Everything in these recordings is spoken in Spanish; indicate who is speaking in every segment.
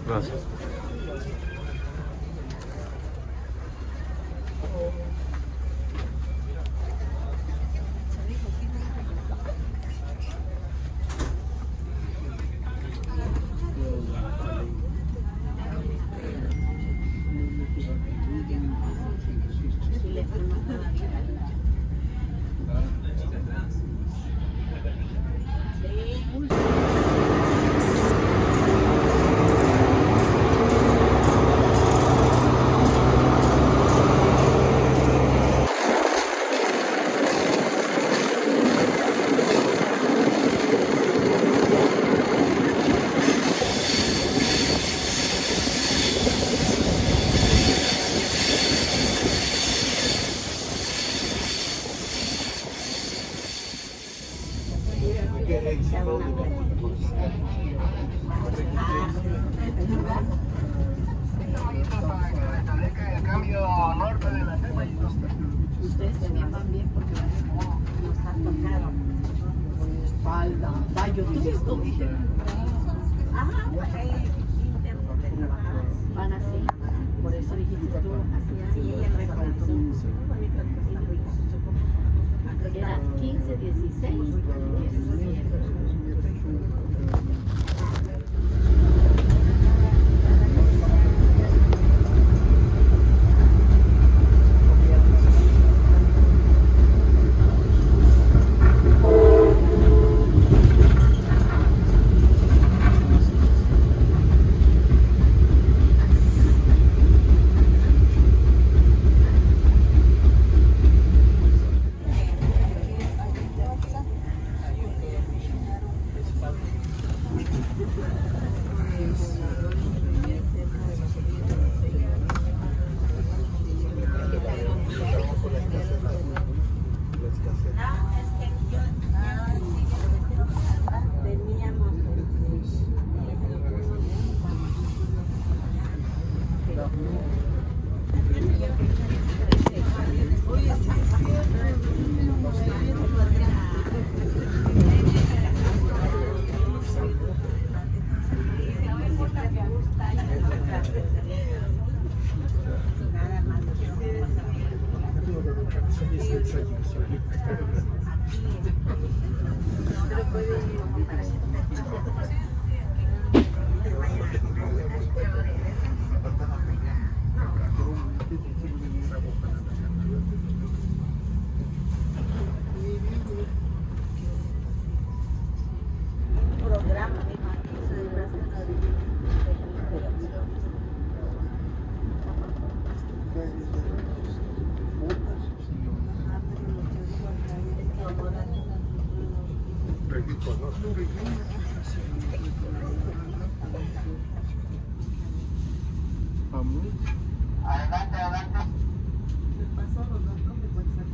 Speaker 1: Gracias.
Speaker 2: Ustedes también van bien porque nos han tocado espalda, gallo, todo esto. Ajá, van así. Por eso dijiste tú, así, ella reconoció. Era 15, 16 y 17. Programa,
Speaker 3: Adelante, adelante.
Speaker 2: me pasó los datos de WhatsApp.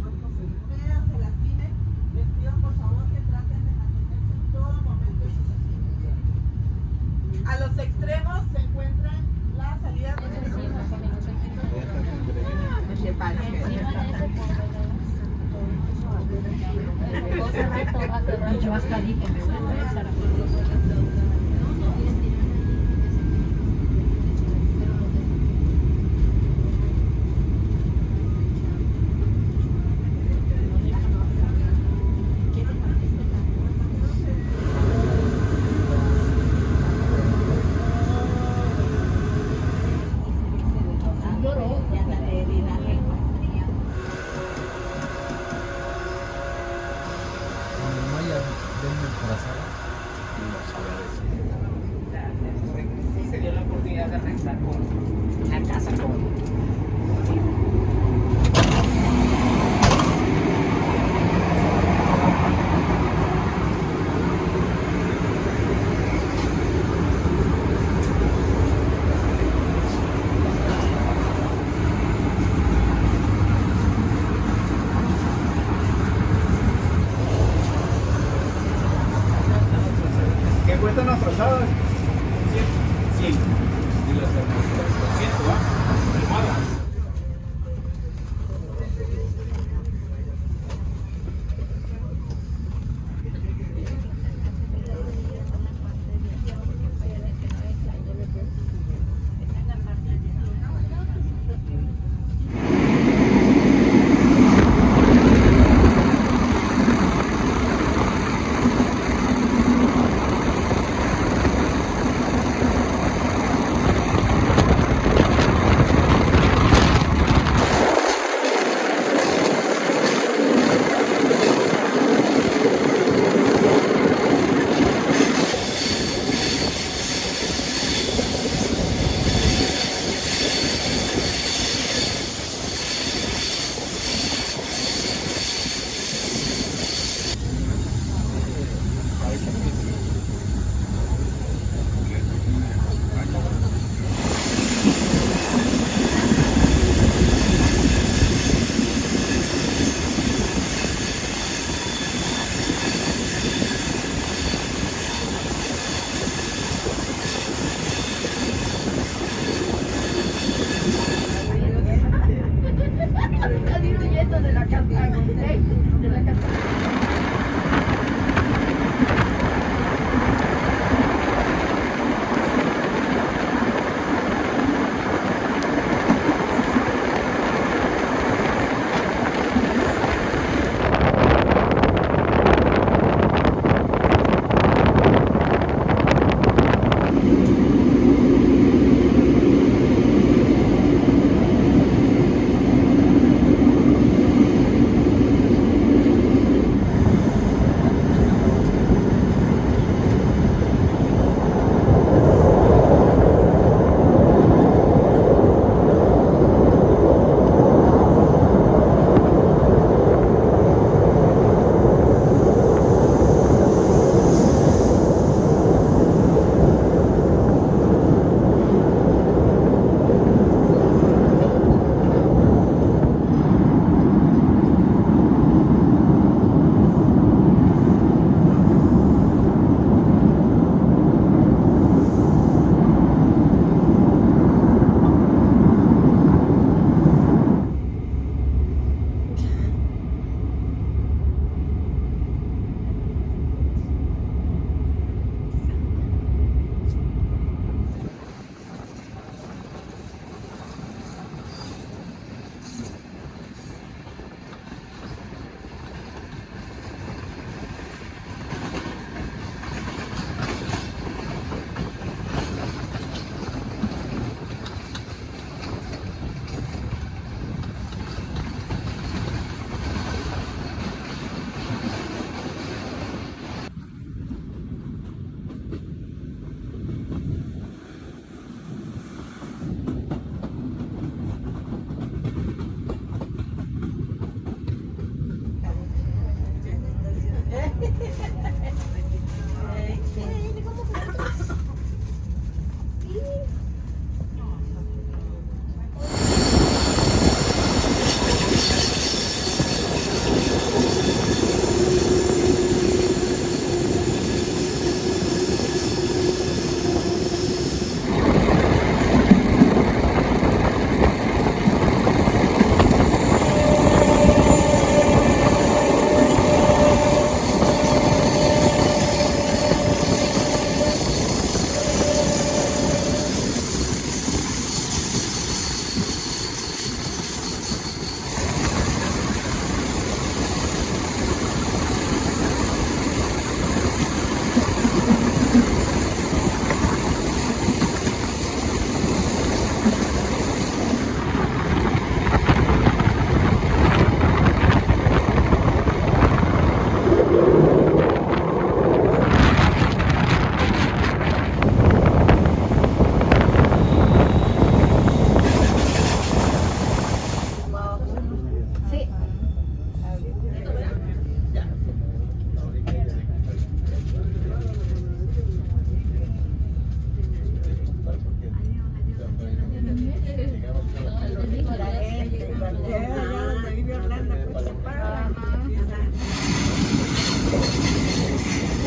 Speaker 4: Se las tiene, les pido por favor que traten de mantenerse en todo momento en sus asientos. A los extremos se encuentran las salidas de
Speaker 2: Yo hasta dije, me voy a empezar a
Speaker 5: Se dio la oportunidad de regresar con la casa con
Speaker 1: ¿Qué cuestan las trazadas? 100. Y las hermosas, 200, ¿va? Almohada.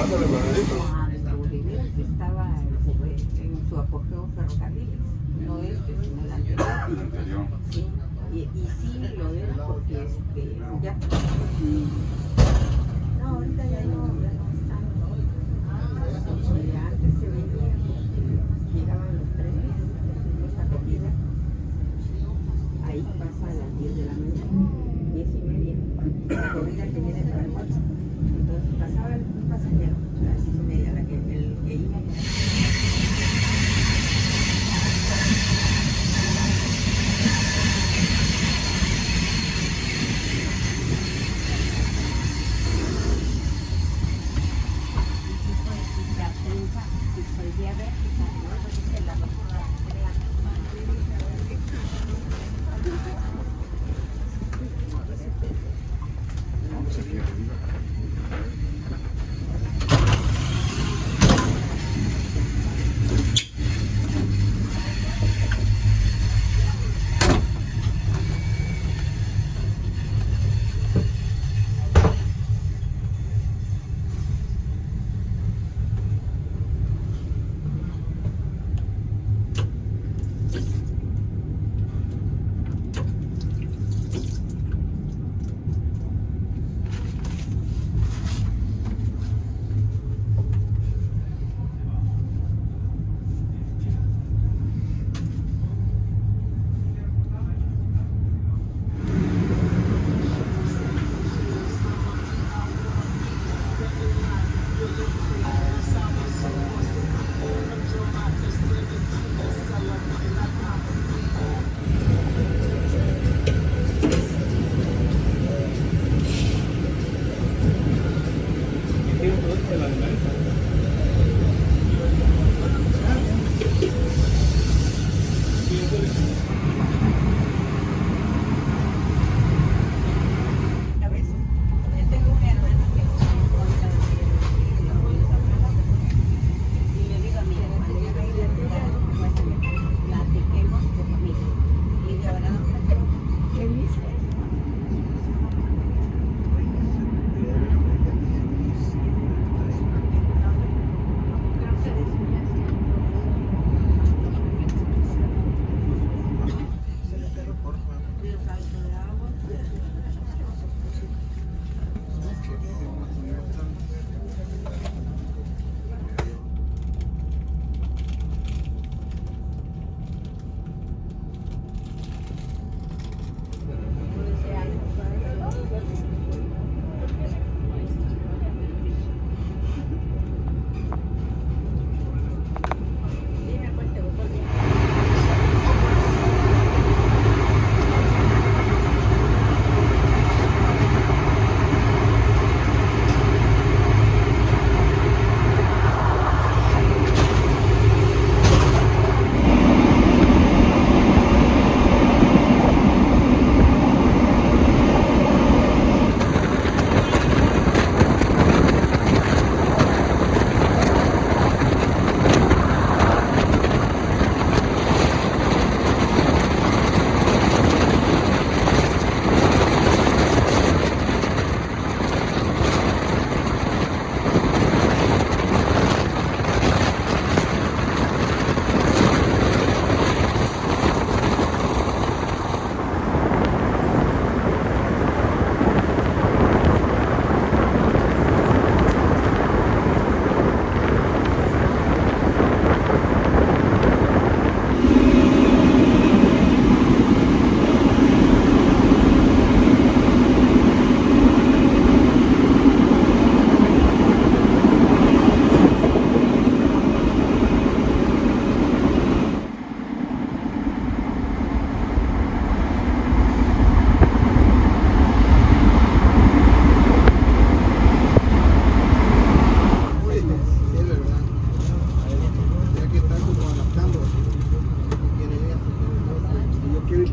Speaker 1: Pásale, Bernadito.
Speaker 2: Cuando de veras estaba en su apogeo ferrocarriles, no este, sino el anterior.
Speaker 1: El anterior.
Speaker 2: Sí, y sí lo era porque ya. No, ahorita ya no están. Antes se venía, llegaban los trenes, esta comida. Ahí pasa a las 10 de la noche, 10:30. La comida que viene para el 8. Entonces pasaba un pasajero a las 6:30, el que iba.
Speaker 1: Vamos aquí arriba.
Speaker 2: A veces, yo tengo una hermana que y le digo a mi hermana, ya va a ir a platiquemos de familia. Y de ahora no platicamos. ¿Qué dice? Dime cuál te gustó bien.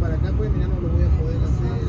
Speaker 3: Para acá pues ya no lo voy a poder hacer.